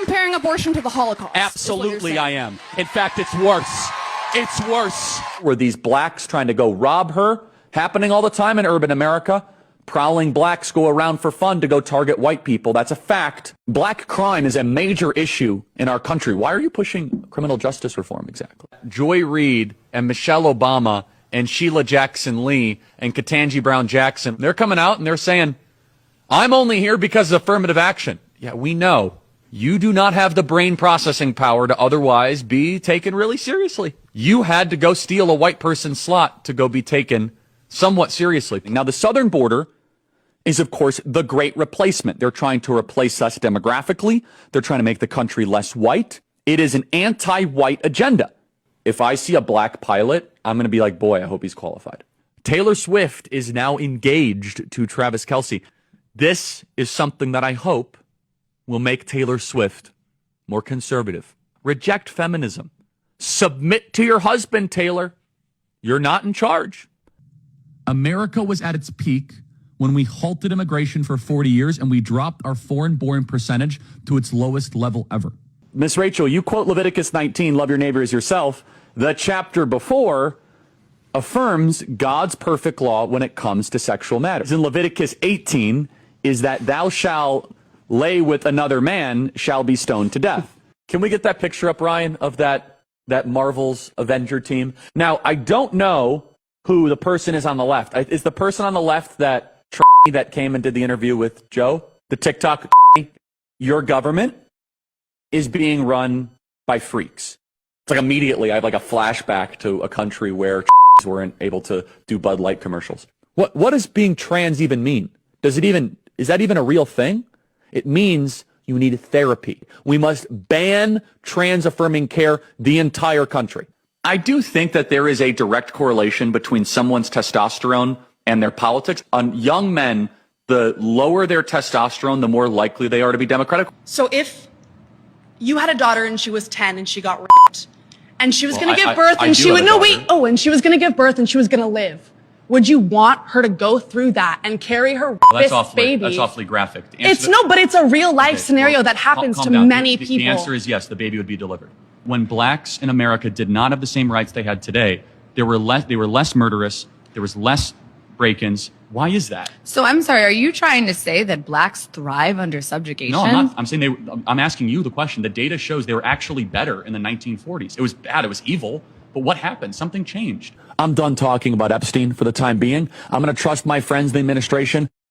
comparing abortion to the Holocaust. Absolutely I am. In fact, it's worse. It's worse. Were these blacks trying to go rob her? Happening all the time in urban America. Prowling blacks go around for fun to go target white people. That's a fact. Black crime is a major issue in our country. Why are you pushing criminal justice reform exactly? Joy Reid and Michelle Obama and Sheila Jackson Lee and Ketanji Brown Jackson, they're coming out and they're saying, I'm only here because of affirmative action. Yeah, we know. You do not have the brain processing power to otherwise be taken really seriously. You had to go steal a white person's slot to go be taken somewhat seriously. Now, the southern border is, of course, the great replacement. They're trying to replace us demographically. They're trying to make the country less white. It is an anti-white agenda. If I see a black pilot, I'm going to be like, boy, I hope he's qualified. Taylor Swift is now engaged to Travis Kelce. This is something that I hope will make Taylor Swift more conservative. Reject feminism. Submit to your husband, Taylor. You're not in charge. America was at its peak when we halted immigration for 40 years and we dropped our foreign-born percentage to its lowest level ever. Miss Rachel, you quote Leviticus 19, love your neighbor as yourself. The chapter before affirms God's perfect law when it comes to sexual matters. In Leviticus 18 is that thou shalt lay with another man shall be stoned to death. Can we get that picture up, Ryan, of that Marvel's Avenger team? Now, I don't know who the person is on the left. Is the person on the left that came and did the interview with Joe? The TikTok? Your government is being run by freaks. It's like immediately I have like a flashback to a country where weren't able to do Bud Light commercials. What does being trans even mean? Is that even a real thing? It means you need therapy. We must ban trans-affirming care the entire country. I do think that there is a direct correlation between someone's testosterone and their politics. On young men, the lower their testosterone, the more likely they are to be Democratic. So if you had a daughter and she was 10 and she got raped and she was going to give birth and she would, and she was going to give birth and she was going to live, would you want her to go through that and carry her baby? That's awfully graphic. But it's a real life scenario that happens to many people. The answer is yes, the baby would be delivered. When blacks in America did not have the same rights they had today, they were less murderous, there was less break-ins. Why is that? So I'm sorry, are you trying to say that blacks thrive under subjugation? No, I'm not. I'm saying I'm asking you the question. The data shows they were actually better in the 1940s. It was bad, it was evil, but what happened? Something changed. I'm done talking about Epstein for the time being. I'm going to trust my friends in the administration.